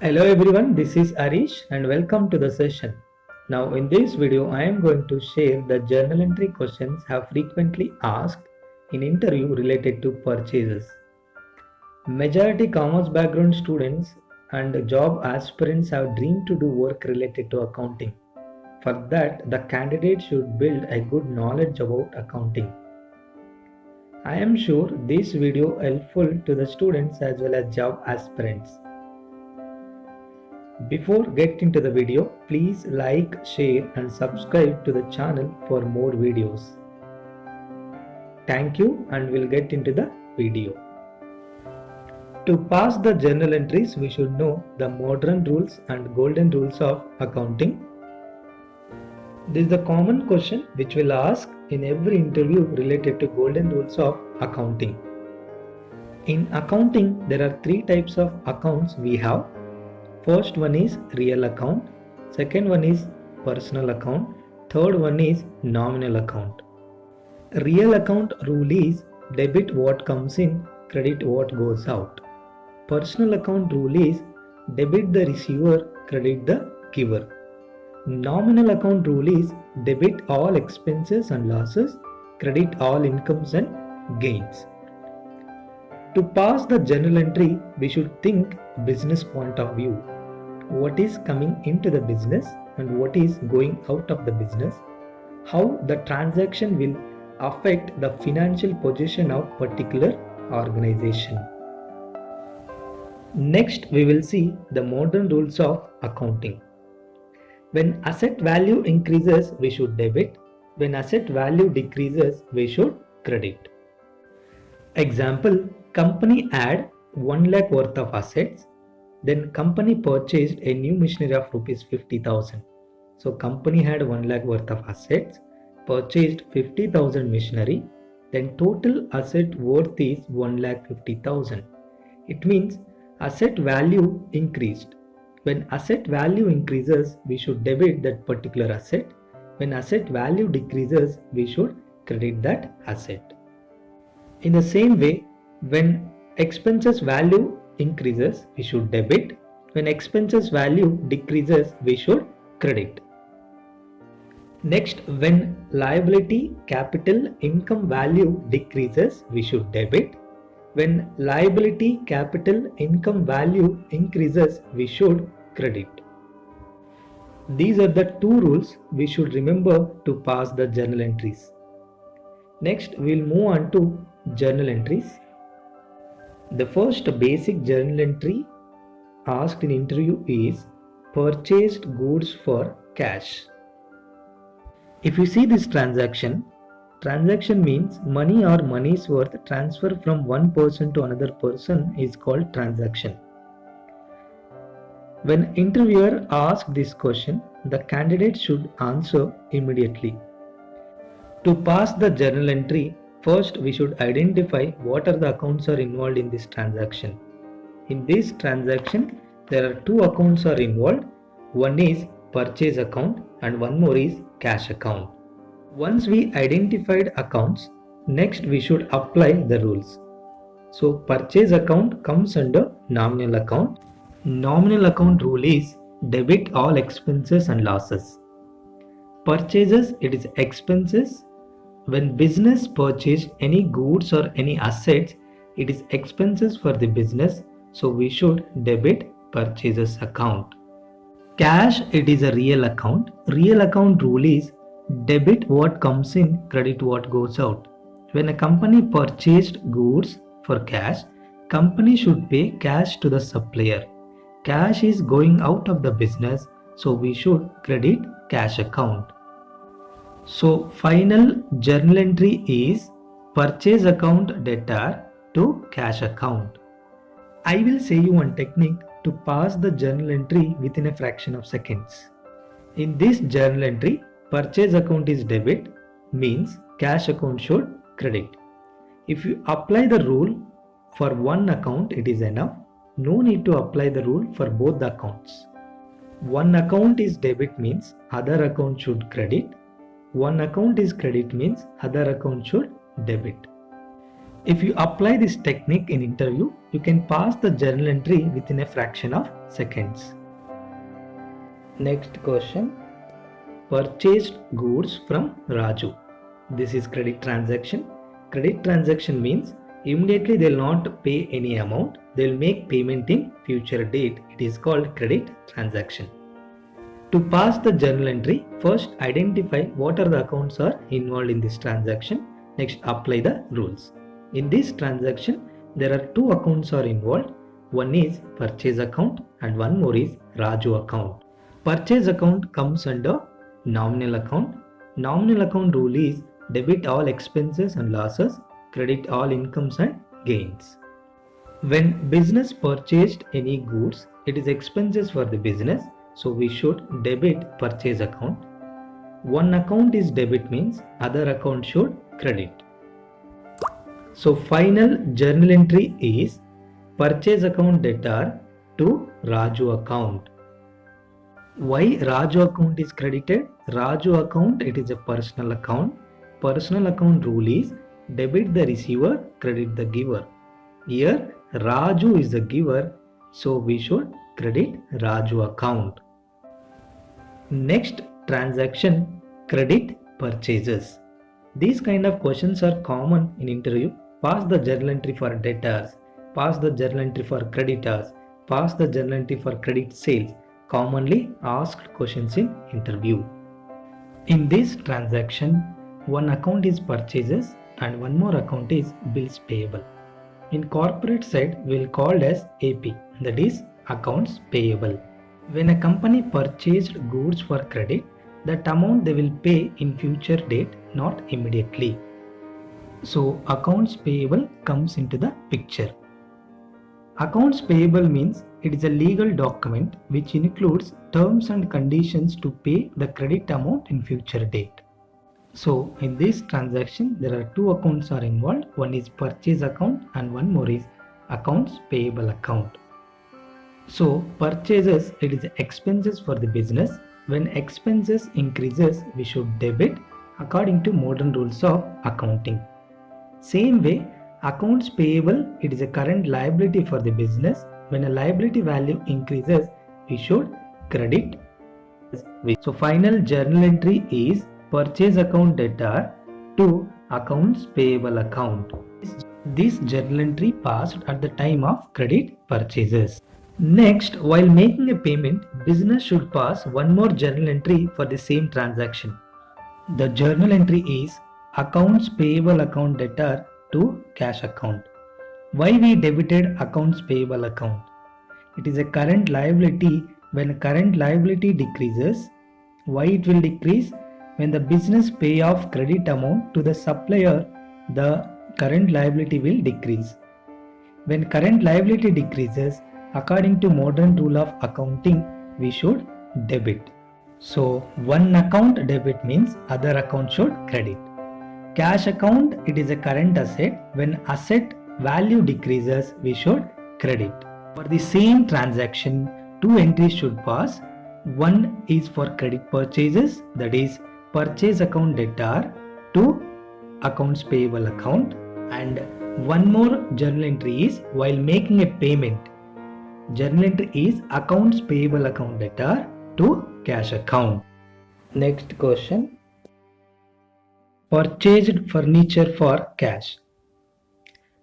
Hello everyone, this is Arish and welcome to the session. Now in this video I am going to share the journal entry questions have frequently asked in interview related to purchases. Majority commerce background students and job aspirants have dreamed to do work related to accounting. For that, the candidate should build a good knowledge about accounting. I am sure this video helpful to the students as well as job aspirants. Before getting to the video, please like, share and subscribe to the channel for more videos. Thank you and we'll get into the video. To pass the journal entries, we should know the modern rules and golden rules of accounting. This is the common question which will ask in every interview related to golden rules of accounting. In accounting, there are three types of accounts we have. First one is real account, second one is personal account, third one is nominal account. Real account rule is debit what comes in, credit what goes out. Personal account rule is debit the receiver, credit the giver. Nominal account rule is debit all expenses and losses, credit all incomes and gains. To pass the journal entry, we should think business point of view. What is coming into the business and what is going out of the business, how the transaction will affect the financial position of particular organization. Next, we will see the modern rules of accounting. When asset value increases, we should debit. When asset value decreases, we should credit. Example, company had 1 lakh worth of assets. Then company purchased a new machinery of rupees 50,000. So company had 1 lakh worth of assets, purchased 50,000 machinery. Then total asset worth is 1,50,000. It means asset value increased. When asset value increases, we should debit that particular asset. When asset value decreases, we should credit that asset. In the same way, when expenses value increases, we should debit. When expenses value decreases, we should credit. Next, when liability, capital, income value decreases, we should debit. When liability, capital, income value increases, we should credit. These are the two rules we should remember to pass the journal entries. Next, we'll move on to journal entries. The first basic journal entry asked in interview is purchased goods for cash. If you see this transaction means money or money's worth transfer from one person to another person is called transaction. When interviewer asks this question, the candidate should answer immediately. To pass the journal entry, first we should identify what are the accounts are involved in this transaction. In this transaction, there are two accounts are involved. One is purchase account and one more is cash account. Once we identified accounts, next we should apply the rules. So purchase account comes under nominal account. Nominal account rule is debit all expenses and losses. Purchases, it is expenses. When business purchased any goods or any assets, it is expenses for the business, so we should debit purchases account. Cash, it is a real account. Real account rule is debit what comes in, credit what goes out. When a company purchased goods for cash, company should pay cash to the supplier. Cash is going out of the business, so we should credit cash account. So final journal entry is purchase account debtor to cash account. I will say you one technique to pass the journal entry within a fraction of seconds. In this journal entry, purchase account is debit, means cash account should credit. If you apply the rule for one account, it is enough. No need to apply the rule for both the accounts. One account is debit means other account should credit. One account is credit means other account should debit. If you apply this technique in interview, you can pass the journal entry within a fraction of seconds. Next question. Purchased goods from Raju. This is credit transaction. Credit transaction means immediately they will not pay any amount. They will make payment in future date. It is called credit transaction. To pass the journal entry, first identify what are the accounts are involved in this transaction. Next, apply the rules. In this transaction, there are two accounts are involved. One is purchase account and one more is Raju account. Purchase account comes under nominal account. Nominal account rule is debit all expenses and losses, credit all incomes and gains. When business purchased any goods, it is expenses for the business, so we should debit purchase account. One account is debit means other account should credit. So final journal entry is purchase account debtor to Raju account. Why Raju account is credited? Raju account, it is a personal account. Personal account rule is debit the receiver, credit the giver. Here Raju is the giver, so we should credit Raju account. Next transaction, credit purchases. These kind of questions are common in interview. Pass the journal entry for debtors, pass the journal entry for creditors, pass the journal entry for credit sales. Commonly asked questions in interview. In this transaction, one account is purchases and one more account is bills payable. In corporate side, we will call as AP, that is accounts payable. When a company purchased goods for credit, that amount they will pay in future date, not immediately. So accounts payable comes into the picture. Accounts payable means it is a legal document which includes terms and conditions to pay the credit amount in future date. So in this transaction, there are two accounts are involved. One is purchase account and one more is accounts payable account. So purchases, it is expenses for the business. When expenses increases, we should debit according to modern rules of accounting. Same way, accounts payable, it is a current liability for the business. When a liability value increases, we should credit. So final journal entry is purchase account debtor to accounts payable account. This journal entry passed at the time of credit purchases. Next, while making a payment, business should pass one more journal entry for the same transaction. The journal entry is accounts payable account debtor to cash account. Why we debited accounts payable account? It is a current liability. When current liability decreases, why it will decrease? When the business pay off credit amount to the supplier, the current liability will decrease. When current liability decreases, according to modern rule of accounting, we should debit. So one account debit means other account should credit. Cash account, it is a current asset. When asset value decreases, we should credit. For the same transaction, two entries should pass. One is for credit purchases, that is purchase account debtor to accounts payable account, and one more journal entry is while making a payment. Journal entry is accounts payable account debtor to cash account. Next question. Purchased furniture for cash.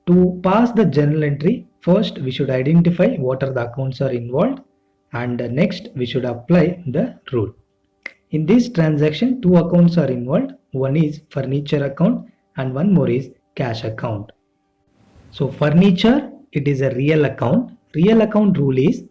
To pass the journal entry, first we should identify what are the accounts are involved, and next we should apply the rule. In this transaction, two accounts are involved. One is furniture account and one more is cash account. So furniture, it is a real account. Real account rule is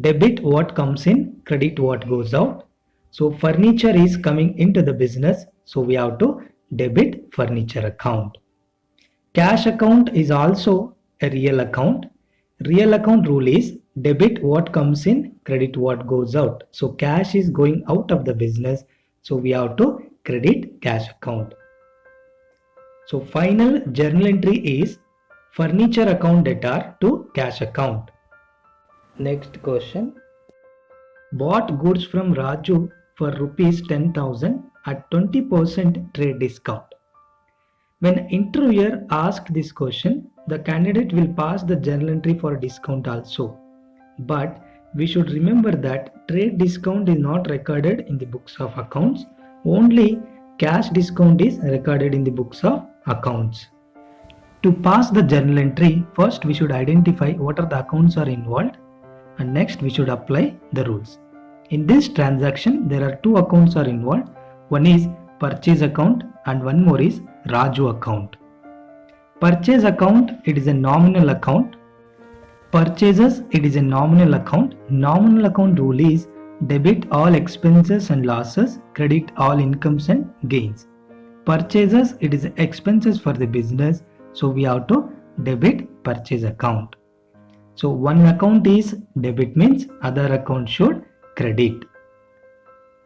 debit what comes in, credit what goes out. So furniture is coming into the business, so we have to debit furniture account. Cash account is also a real account. Real account rule is debit what comes in, credit what goes out. So cash is going out of the business, so we have to credit cash account. So final journal entry is furniture account debtor to cash account. Next question. Bought goods from Raju for rupees 10,000 at 20% trade discount. When interviewer asks this question, the candidate will pass the journal entry for discount also. But we should remember that trade discount is not recorded in the books of accounts. Only cash discount is recorded in the books of accounts. To pass the journal entry, first we should identify what are the accounts are involved, and next we should apply the rules. In this transaction, there are two accounts are involved. One is purchase account and one more is Raju account. Purchase account, it is a nominal account. Purchases, it is a nominal account. Nominal account rule is debit all expenses and losses, credit all incomes and gains. Purchases, it is expenses for the business, so we have to debit purchase account. So one account is debit means other account should credit.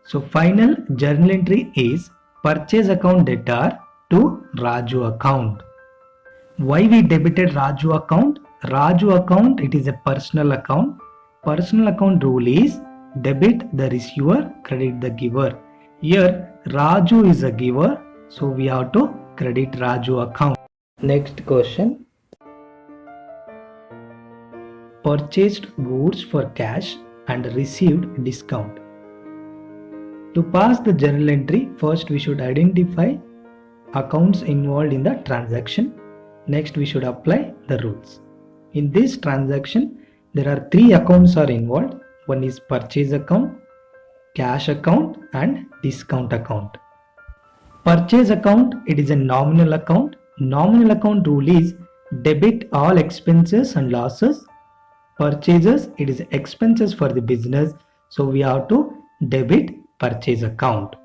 So final journal entry is purchase account debtor to Raju account. Why we debited Raju account? Raju account, it is a personal account. Personal account rule is debit the receiver, credit the giver. Here Raju is a giver, so we have to credit Raju account. Next question. Purchased goods for cash and received discount. To pass the journal entry, first we should identify accounts involved in the transaction. Next we should apply the rules. In this transaction, there are three accounts are involved. One is purchase account, cash account and discount account. Purchase account, it is a nominal account. Nominal account rule is debit all expenses and losses. Purchases, it is expenses for the business, so we have to debit purchase account.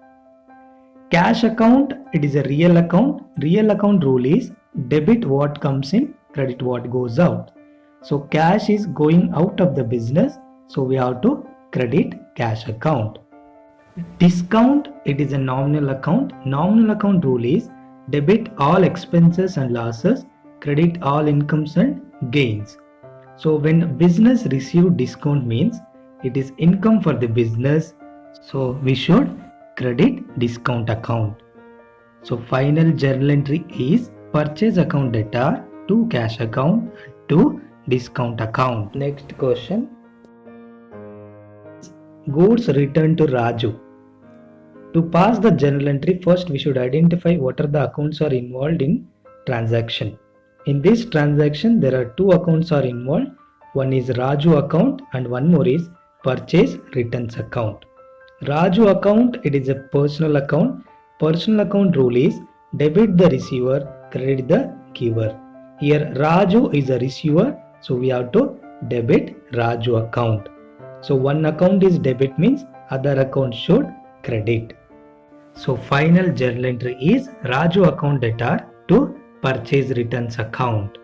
Cash account, it is a real account. Real account rule is debit what comes in, credit what goes out. So cash is going out of the business, so we have to credit cash account. Discount, it is a nominal account. Nominal account rule is debit all expenses and losses, credit all incomes and gains. So when business receive discount means it is income for the business, so we should credit discount account. So final journal entry is purchase account debtor to cash account to discount account. Next question. Goods returned to Raju. To pass the journal entry, first we should identify what are the accounts are involved in transaction. In this transaction, there are two accounts are involved. One is Raju account and one more is purchase returns account. Raju account, it is a personal account. Personal account rule is debit the receiver, credit the giver. Here Raju is a receiver, so we have to debit Raju account. So one account is debit means other account should credit. So final journal entry is Raju account debtor to purchase returns account.